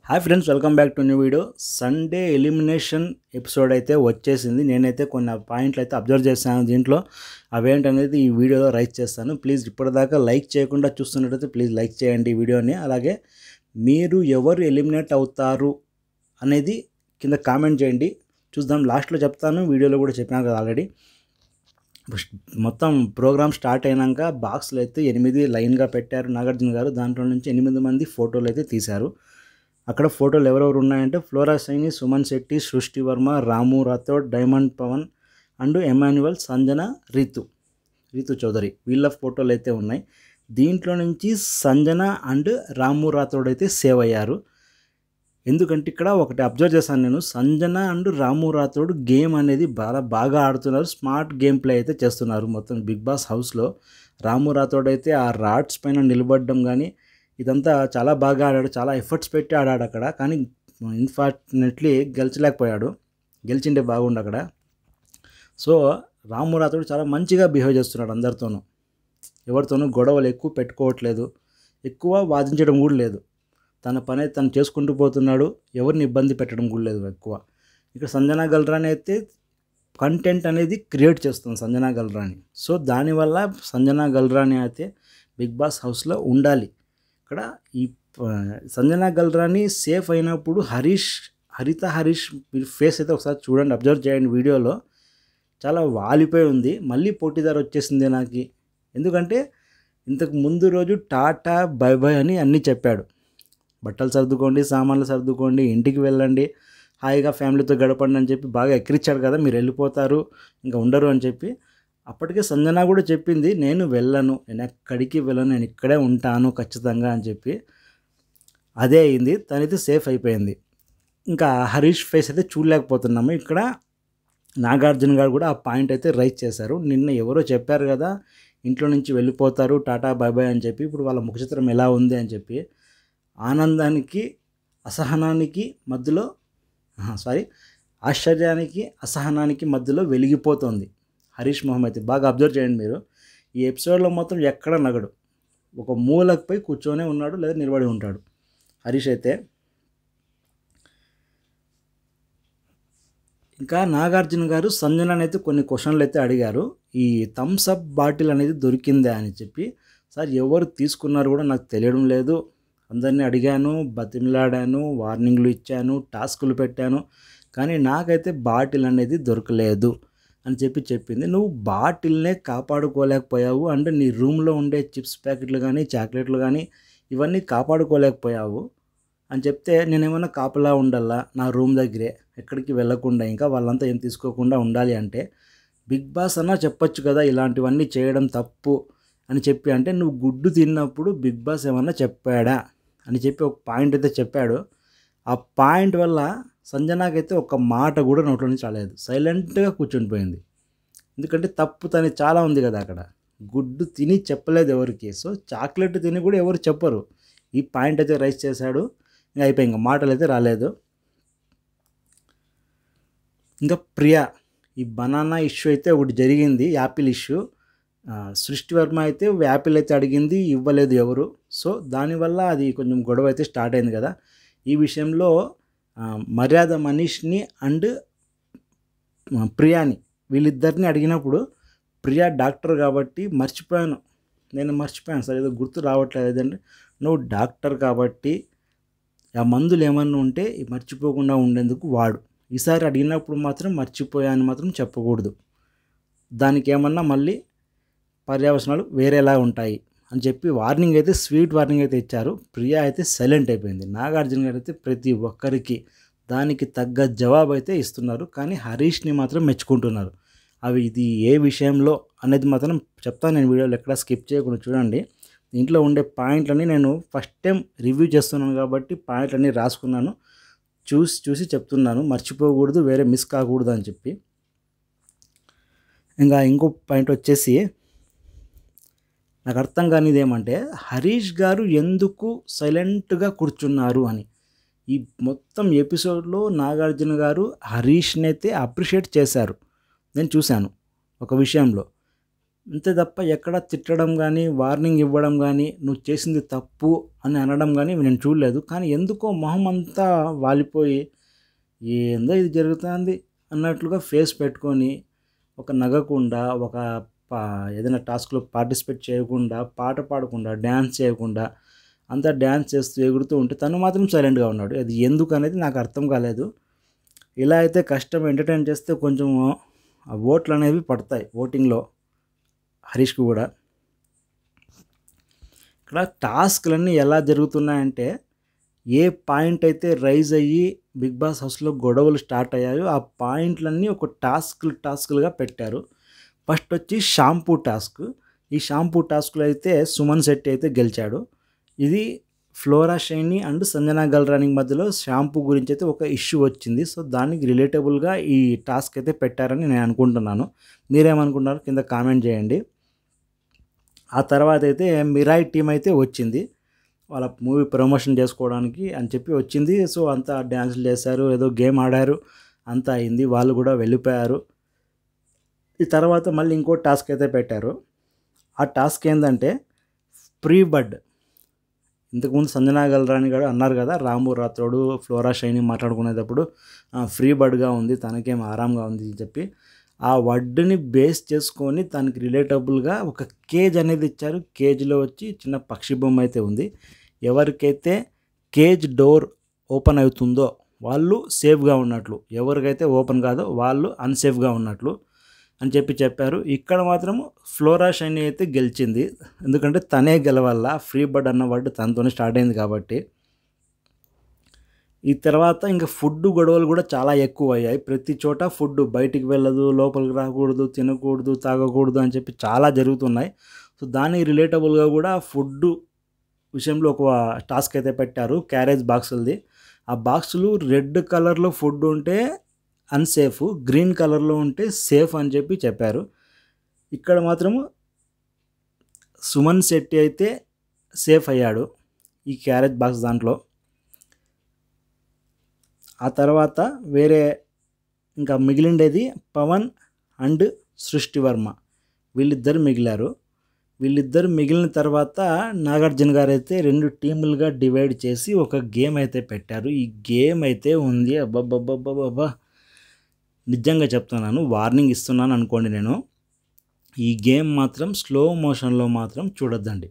Hi friends, welcome back to new video. Sunday elimination episode అయితే వచ్చేసింది. నేనైతే కొన్ని పాయింట్లు అయితే అబ్జర్వ్ చేశాను దీంట్లో. అవేంటనేది ఈ వీడియోలో రైట్ చేస్తాను. ప్లీజ్ ఇప్పటిదాకా లైక్ చేయకుండా చూస్తున్నట్టయితే ప్లీజ్ లైక్ చేయండి ఈ వీడియోని. అలాగే మీరు ఎవరు ఎలిమినేట్ అవుతారు అనేది కింద కామెంట్ చేయండి, చూద్దాం. లాస్ట్లో చెప్తాను, వీడియోలో కూడా చెప్పినాను కదా ఆల్రెడీ. మొత్తం ప్రోగ్రామ్ స్టార్ట్ అయినాక బాక్స్లు అయితే 8 లైన్గా పెట్టారు నాగార్జున గారు. దాంట్లో నుంచి 8 మంది ఫోటోలు అయితే తీశారు. అక్కడ ఫోటోలు ఎవరెవరు ఉన్నాయంటే flora Saini, Suman Shetty, Srishti Varma, Ramu Rathod, diamond Pavan and Emmanuel, Sanjana, Ritu Chaudhary, వీళ్ళ ఫోటోలు అయితే ఉన్నాయి. దీంట్లో నుంచి సంజన అండ్ రాము రాథోడ్ అయితే సేవ్ అయ్యారు. ఎందుకంటే ఇక్కడ ఒకటి అబ్జర్వ్ చేశాను నేను, Sanjana and Ramu Rathod game అనేది బాగా ఆడుతున్నారు. స్మార్ట్ గేమ్ ప్లే అయితే చేస్తున్నారు మొత్తం బిగ్ బాస్ హౌస్లో. రాము రాథోడ్ అయితే ఆ రాడ్స్ పైన నిలబడడం కానీ ఇదంతా చాలా బాగా ఆడాడు. చాలా ఎఫర్ట్స్ పెట్టి ఆడాడు అక్కడ. కానీ అన్ఫార్చునేట్లీ గెలిచలేకపోయాడు. గెలిచిండే బాగుండు అక్కడ. సో రాము రాథోడ్ చాలా మంచిగా బిహేవ్ చేస్తున్నాడు అందరితోనూ. ఎవరితోనూ గొడవలు ఎక్కువ పెట్టుకోవట్లేదు, ఎక్కువ వాదించడం కూడా లేదు. తన పని అయితే తను చేసుకుంటూ పోతున్నాడు. ఎవరిని ఇబ్బంది పెట్టడం కూడా లేదు ఎక్కువ. ఇక్కడ సంజనా గల్రాని అయితే కంటెంట్ అనేది క్రియేట్ చేస్తుంది సంజనా గల్రాని. సో దానివల్ల సంజనా గల్రాని అయితే బిగ్ బాస్ హౌస్లో ఉండాలి. ఇక్కడ ఈ సంజనా గల్రాని సేఫ్ అయినప్పుడు హరిత హరీష్ ఫేస్ అయితే ఒకసారి చూడండి, అబ్జర్వ్ చేయండి వీడియోలో. చాలా వాలిపోయి ఉంది. మళ్ళీ పోటీదారు వచ్చేసింది నాకు. ఎందుకంటే ఇంతకు ముందు రోజు టాటా బై బై అని అన్నీ చెప్పాడు. బట్టలు సర్దుకోండి, సామాన్లు సర్దుకోండి, ఇంటికి వెళ్ళండి, హాయిగా ఫ్యామిలీతో గడపండి అని చెప్పి బాగా ఎక్కిరిచ్చాడు కదా, మీరు వెళ్ళిపోతారు ఇంకా ఉండరు అని చెప్పి. అప్పటికే సంజన కూడా చెప్పింది, నేను వెళ్ళను, నేను ఎక్కడికి వెళ్ళను, నేను ఇక్కడే ఉంటాను ఖచ్చితంగా అని చెప్పి. అదే అయింది. తనైతే సేఫ్ అయిపోయింది. ఇంకా హరీష్ ఫేస్ అయితే చూడలేకపోతున్నాము. ఇక్కడ నాగార్జున గారు కూడా ఆ పాయింట్ అయితే రైజ్ చేశారు. నిన్న ఎవరో చెప్పారు కదా ఇంట్లో నుంచి వెళ్ళిపోతారు టాటా బాయ్ బాయ్ అని చెప్పి. ఇప్పుడు వాళ్ళ ముఖచిత్రం ఎలా ఉంది అని చెప్పి ఆనందానికి అసహనానికి మధ్యలో ఆశ్చర్యానికి అసహనానికి మధ్యలో వెలిగిపోతుంది హరీష్ మొహమ్మద్. బాగా అబ్జర్వ్ చేయండి మీరు. ఈ ఎపిసోడ్లో మొత్తం ఎక్కడ నగడు, ఒక మూలకు పోయి కూర్చొనే ఉన్నాడు లేదా నిలబడి ఉంటాడు హరీష్ అయితే. ఇంకా నాగార్జున గారు సంజనని అయితే కొన్ని క్వశ్చన్లు అయితే అడిగారు. ఈ థమ్స్ అప్ బాటిల్ అనేది దొరికిందా అని చెప్పి. సార్ ఎవరు తీసుకున్నారు కూడా నాకు తెలియడం లేదు. అందరినీ అడిగాను, బతిమిలాడాను, వార్నింగ్లు ఇచ్చాను, టాస్కులు పెట్టాను, కానీ నాకైతే బాటిల్ అనేది దొరకలేదు అని చెప్పింది. నువ్వు బాటిల్నే కాపాడుకోలేకపోయావు అంటే నీ రూమ్లో ఉండే చిప్స్ ప్యాకెట్లు కానీ చాక్లెట్లు కానీ ఇవన్నీ కాపాడుకోలేకపోయావు అని చెప్తే, నేనేమన్నా కాపలా ఉండాలా నా రూమ్ దగ్గరే, ఎక్కడికి వెళ్ళకుండా ఇంకా వాళ్ళంతా ఏం తీసుకోకుండా ఉండాలి అంటే బిగ్ బాస్ అన్నా చెప్పొచ్చు కదా ఇలాంటివన్నీ చేయడం తప్పు అని చెప్పి. అంటే నువ్వు గుడ్డు తిన్నప్పుడు బిగ్ బాస్ ఏమన్నా చెప్పాడా అని చెప్పి ఒక పాయింట్ అయితే చెప్పాడు. ఆ పాయింట్ వల్ల సంజనాకైతే ఒక మాట కూడా నోట్లో నుంచి రాలేదు, సైలెంట్గా కూర్చుండిపోయింది. ఎందుకంటే తప్పు తను చాలా ఉంది కదా అక్కడ. గుడ్డు తిని చెప్పలేదు ఎవరికి, సో చాక్లెట్ తిని కూడా ఎవరు చెప్పరు. ఈ పాయింట్ అయితే రైజ్ చేశాడు. ఇంకా అయిపోయి, ఇంకా మాటలు అయితే రాలేదు. ఇంకా ప్రియా, ఈ బనానా ఇష్యూ అయితే ఒకటి జరిగింది, యాపిల్ ఇష్యూ. సృష్టి వర్మ అయితే యాపిల్ అయితే అడిగింది, ఇవ్వలేదు ఎవరు. సో దానివల్ల అది కొంచెం గొడవ అయితే స్టార్ట్ అయింది కదా. ఈ విషయంలో మర్యాద మనీష్ని అండ్ ప్రియాని వీళ్ళిద్దరిని అడిగినప్పుడు ప్రియా డాక్టర్ కాబట్టి నేను మర్చిపోయాను సార్, ఏదో గుర్తు రావట్లేదు. ఏదంటే నువ్వు డాక్టర్ కాబట్టి ఆ మందులు ఏమన్నా ఉంటే మర్చిపోకుండా ఉండేందుకు వాడు. ఈసారి అడిగినప్పుడు మాత్రం మర్చిపోయాను మాత్రం చెప్పకూడదు, దానికి ఏమన్నా మళ్ళీ పర్యవసనాలు వేరేలా ఉంటాయి అని చెప్పి వార్నింగ్ అయితే, స్వీట్ వార్నింగ్ అయితే ఇచ్చారు. ప్రియా అయితే సైలెంట్ అయిపోయింది. నాగార్జున గారు అయితే ప్రతి ఒక్కరికి దానికి తగ్గ జవాబు అయితే ఇస్తున్నారు, కానీ హరీష్ని మాత్రం మెచ్చుకుంటున్నారు. ఇది ఏ విషయంలో అనేది మాత్రం చెప్తాను నేను వీడియోలో, ఎక్కడ స్కిప్ చేయకుండా చూడండి. దీంట్లో ఉండే పాయింట్లని నేను ఫస్ట్ టైం రివ్యూ చేస్తున్నాను కాబట్టి పాయింట్లన్నీ రాసుకున్నాను, చూసి చెప్తున్నాను, మర్చిపోకూడదు, వేరే మిస్ కాకూడదు అని చెప్పి. ఇంకా ఇంకో పాయింట్ వచ్చేసి, నాకు అర్థం కానిది ఏమంటే హరీష్ గారు ఎందుకు సైలెంట్గా కూర్చున్నారు అని. ఈ మొత్తం ఎపిసోడ్లో నాగార్జున గారు హరీష్ని అయితే అప్రిషియేట్ చేశారు, నేను చూశాను ఒక విషయంలో. అంతే తప్ప ఎక్కడ తిట్టడం గానీ, వార్నింగ్ ఇవ్వడం గానీ, నువ్వు చేసింది తప్పు అని అనడం గానీ నేను చూడలేదు. కానీ ఎందుకో మొహం అంతా వాలిపోయి, ఏందో ఇది జరుగుతాంది అన్నట్లుగా ఫేస్ పెట్టుకొని, ఒక నగకుండా, ఒక పా ఏదైనా టాస్క్‌లో పార్టిసిపేట్ చేయకుండా, పాట పాడకుండా, డాన్స్ చేయకుండా, అంతా డాన్స్ చేస్తూ ఎగురుతూ ఉంటే తను మాత్రం సైలెంట్‌గా ఉన్నాడు. అది ఎందుకనేది నాకు అర్థం కాలేదు. ఇలా అయితే కష్టం ఎంటర్‌టైన్ చేస్తే కొంచెం ఓట్లనేవి పడతాయి ఓటింగ్‌లో హరీష్‌కి గూడా. ఇక్కడ టాస్క్‌లన్నీ ఎలా జరుగుతున్నాయంటే, ఏ పాయింట్ అయితే రైజ్ అయ్యి బిగ్ బాస్ హౌస్‌లో గొడవలు స్టార్ట్ అయ్యాయో, ఆ పాయింట్లన్నీ ఒక టాస్క్‌లుగా పెట్టారు. ఫస్ట్ వచ్చి షాంపూ టాస్క్. ఈ షాంపూ టాస్క్‌లో అయితే సుమన్ శెట్టి అయితే గెలిచాడు. ఇది flora shiny and Sanjana Galrani మధ్యలో షాంపూ గురించి అయితే ఒక ఇష్యూ వచ్చింది. సో, దానికి రిలేటబుల్‌గా ఈ టాస్క్ అయితే పెట్టారని నేను అనుకుంటున్నాను. మీరేమనుకుంటున్నారో కింద కామెంట్ చేయండి. ఆ తర్వాత అయితే మిరాయి టీమ్ అయితే వచ్చింది. వాళ్ళ మూవీ ప్రమోషన్ చేసుకోవడానికి అని చెప్పి వచ్చింది. సో, అంతా డాన్సులు చేశారు, ఏదో గేమ్ ఆడారు, అంతా అయింది. వాళ్ళు కూడా వెళ్ళిపోయారు. ఈ తర్వాత మళ్ళీ ఇంకో టాస్క్ అయితే పెట్టారు. ఆ టాస్క్ ఏందంటే ప్రీ బడ్. ఇంతకుముందు సంజనా గల్రానీ గారు అన్నారు కదా, రాము రాథోడు, ఫ్లోరా షైనీ మాట్లాడుకునేటప్పుడు ఫ్రీ బర్డ్‌గా ఉంది, తనకేం ఆరాంగా ఉంది అని చెప్పి, ఆ వర్డ్‌ని బేస్ చేసుకొని తనకి రిలేటబుల్‌గా ఒక కేజ్ అనేది ఇచ్చారు. కేజ్‌లో వచ్చి చిన్న పక్షి బొమ్మ అయితే ఉంది. ఎవరికైతే కేజ్ డోర్ ఓపెన్ అవుతుందో వాళ్ళు సేఫ్‌గా ఉన్నట్లు. ఎవరికైతే ఓపెన్ కాదో వాళ్ళు అన్‌సేఫ్‌గా ఉన్నట్లు అని చెప్పారు. ఇక్కడ మాత్రం ఫ్లోరా షైనీ అయితే గెలిచింది. ఎందుకంటే తనే గెలవాల. ఫ్రీ బర్డ్ అన్న వర్డ్ తనతోనే స్టార్ట్ అయింది కాబట్టి. ఈ తర్వాత ఇంకా ఫుడ్ గొడవలు కూడా చాలా ఎక్కువయ్యాయి. ప్రతి చోట ఫుడ్ బయటికి వెళ్ళదు, లోపలికి రాకూడదు, తినకూడదు, తాగకూడదు అని చెప్పి చాలా జరుగుతున్నాయి. సో, దానికి రిలేటబుల్‌గా కూడా ఫుడ్ విషయంలో ఒక టాస్క్ అయితే పెట్టారు. క్యారేజ్ బాక్సులది. ఆ బాక్సులు రెడ్ కలర్‌లో ఫుడ్ ఉంటే అన్‌సేఫ్, గ్రీన్ కలర్‌లో ఉంటే సేఫ్ అని చెప్పారు. ఇక్కడ మాత్రము సుమన్ శెట్టి అయితే సేఫ్ అయ్యాడు ఈ క్యారేజ్ బాక్స్ దాంట్లో. ఆ తర్వాత వేరే ఇంకా మిగిలిండేది పవన్ అండ్ సృష్టి వర్మ. వీళ్ళిద్దరు మిగిలారు. వీళ్ళిద్దరు మిగిలిన తర్వాత నాగార్జున గారైతే 2 టీములుగా డివైడ్ చేసి ఒక గేమ్ అయితే పెట్టారు. ఈ గేమ్ అయితే ఉంది అబ్బబ్బబ్బబ్బబ్బా! నిజంగా చెప్తున్నాను, వార్నింగ్ ఇస్తున్నాను అనుకోండి నేను. ఈ గేమ్ మాత్రం స్లో మోషన్‌లో మాత్రం చూడొద్దండి.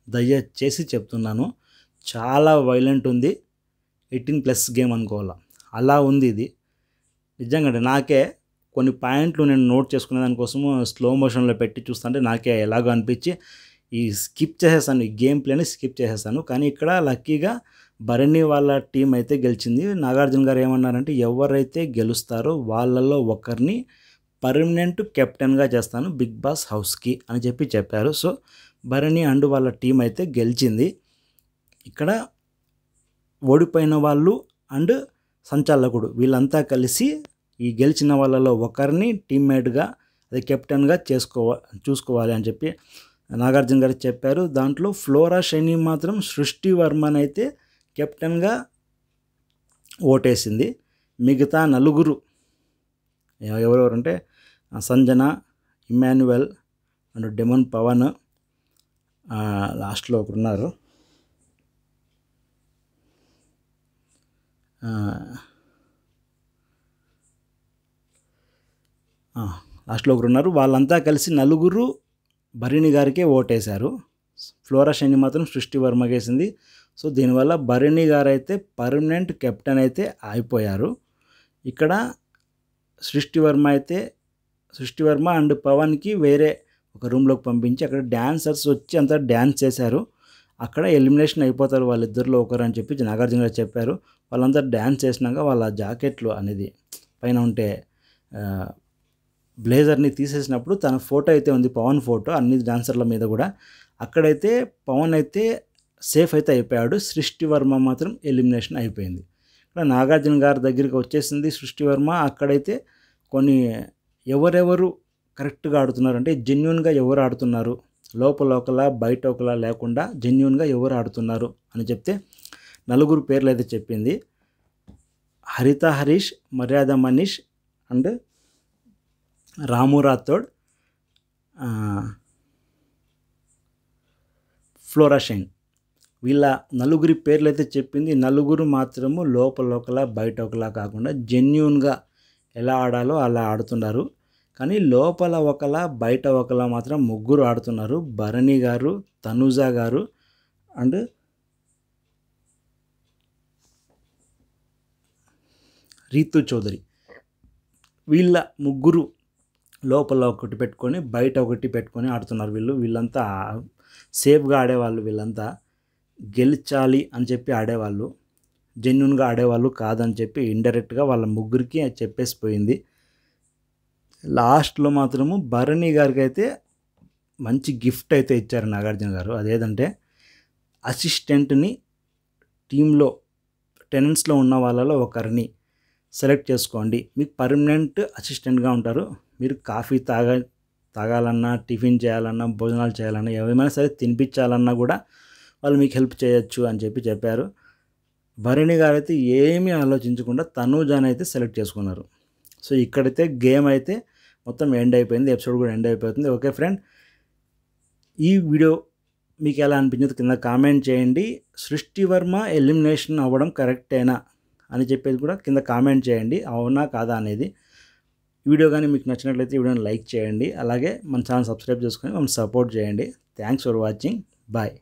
దయచేసి చెప్తున్నాను. చాలా వైలెంట్ ఉంది. 18+ గేమ్ అనుకోవాలా. అలా ఉంది ఇది. నిజంగానే నాకే కొన్ని పాయింట్లు నేను నోట్ చేసుకునే దానికోసము స్లో మోషన్‌లో పెట్టి చూస్తుంటే నాకే ఎలాగో అనిపించి స్కిప్ చేసేసాను. ఈ గేమ్ ప్లేని స్కిప్ చేసేసాను. కానీ ఇక్కడ లక్కీగా భరణి వాళ్ళ టీం అయితే గెలిచింది. నాగార్జున గారు ఏమన్నారంటే, ఎవరైతే గెలుస్తారో వాళ్ళలో ఒకరిని పర్మనెంట్ కెప్టెన్‌గా చేస్తాను బిగ్ బాస్ హౌస్‌కి అని చెప్పారు. సో, భరణి అండ్ వాళ్ళ టీం అయితే గెలిచింది. ఇక్కడ ఓడిపోయిన వాళ్ళు అండ్ సంచాలకుడు వీళ్ళంతా కలిసి ఈ గెలిచిన వాళ్ళలో ఒకరిని టీమ్మేట్‌గా, అదే కెప్టెన్‌గా చూసుకోవాలి అని చెప్పి నాగార్జున గారు చెప్పారు. దాంట్లో ఫ్లోరా షైనీ మాత్రం సృష్టి వర్మనైతే కెప్టెన్‌గా ఓటేసింది. మిగతా నలుగురు ఎవరెవరంటే సంజన, ఇమ్మాన్యుయల్ అండ్ డెమన్ పవన్, లాస్ట్‌లో ఒకరున్నారు. లాస్ట్‌లో ఒకరున్నారు. వాళ్ళంతా కలిసి నలుగురు భరణి గారికే ఓటేశారు. ఫ్లోరా షైనీ మాత్రం సృష్టి వర్మకేసింది. సో, దీనివల్ల భరణి గారైతే పర్మనెంట్ కెప్టెన్ అయితే అయిపోయారు. ఇక్కడ సృష్టి వర్మ అండ్ పవన్‌కి వేరే ఒక రూమ్‌లోకి పంపించి అక్కడ డాన్సర్స్ వచ్చి అంతా డాన్స్ చేశారు. అక్కడ ఎలిమినేషన్ అయిపోతారు వాళ్ళిద్దరిలో ఒకరు అని చెప్పి నాగార్జున గారు చెప్పారు. వాళ్ళంతా డాన్స్ చేసినాక వాళ్ళ జాకెట్లు అనేది పైన ఉంటే బ్లేజర్‌ని తీసేసినప్పుడు తన ఫోటో అయితే ఉంది, పవన్ ఫోటో అన్ని డాన్సర్ల మీద కూడా. అక్కడైతే పవన్ అయితే సేఫ్ అయితే అయిపోయాడు. సృష్టి వర్మ మాత్రం ఎలిమినేషన్ అయిపోయింది. ఇక్కడ నాగార్జున గారి దగ్గరికి వచ్చేసింది సృష్టి వర్మ. అక్కడైతే కొన్ని ఎవరెవరు కరెక్ట్‌గా ఆడుతున్నారంటే జెన్యూన్‌గా ఎవరు ఆడుతున్నారు, లోపల ఒకలా బయట ఒకలా లేకుండా జెన్యూన్‌గా ఎవరు ఆడుతున్నారు అని చెప్తే నలుగురు పేర్లు అయితే చెప్పింది. హరిత హరీష్, మర్యాద Manish and Ramu Rathod, flora shine. వీళ్ళ నలుగురి పేర్లు అయితే చెప్పింది. నలుగురు మాత్రము లోపల ఒకలా బయట ఒకలా కాకుండా జెన్యూన్గా ఎలా ఆడాలో అలా ఆడుతున్నారు. కానీ లోపల ఒకలా బయట ఒకలా మాత్రం ముగ్గురు ఆడుతున్నారు. భరణి గారు, తనుజ గారు అండ్ రీతు చౌదరి. వీళ్ళ ముగ్గురు లోపల ఒకటి పెట్టుకొని బయట ఒకటి పెట్టుకొని ఆడుతున్నారు. వీళ్ళంతా సేఫ్గా ఆడేవాళ్ళు. వీళ్ళంతా గెలిచాలి అని చెప్పి ఆడేవాళ్ళు, జెన్యున్గా ఆడేవాళ్ళు కాదని చెప్పి ఇండైరెక్ట్గా వాళ్ళ ముగ్గురికి చెప్పేసిపోయింది. లాస్ట్లో మాత్రము భరణి గారికి అయితే మంచి గిఫ్ట్ అయితే ఇచ్చారు నాగార్జున గారు. అదేంటంటే అసిస్టెంట్ని టీంలో టెనెంట్స్లో ఉన్న వాళ్ళలో ఒకరిని సెలెక్ట్ చేసుకోండి, మీకు పర్మనెంట్ అసిస్టెంట్గా ఉంటారు. మీరు కాఫీ తాగాలన్నా, టిఫిన్ చేయాలన్నా, భోజనాలు చేయాలన్నా, ఏమైనా సరే తినిపించాలన్నా కూడా వాళ్ళు మీకు హెల్ప్ చేయొచ్చు అని చెప్పారు. భరణి గారు అయితే ఏమీ ఆలోచించకుండా తనూజాని అయితే సెలెక్ట్ చేసుకున్నారు. సో ఇక్కడైతే గేమ్ అయితే మొత్తం ఎండ్ అయిపోయింది. ఎపిసోడ్ కూడా ఎండ్ అయిపోతుంది. ఓకే ఫ్రెండ్, ఈ వీడియో మీకు ఎలా అనిపించింది కింద కామెంట్ చేయండి. సృష్టి వర్మ ఎలిమినేషన్ అవ్వడం కరెక్టేనా అని చెప్పేది కూడా కింద కామెంట్ చేయండి, అవునా కాదా అనేది. వీడియో కానీ మీకు నచ్చినట్లయితే వీడియోని లైక్ చేయండి. అలాగే మన ఛానల్ సబ్స్క్రైబ్ చేసుకొని మమ్మల్ని సపోర్ట్ చేయండి. Thanks for watching. బాయ్.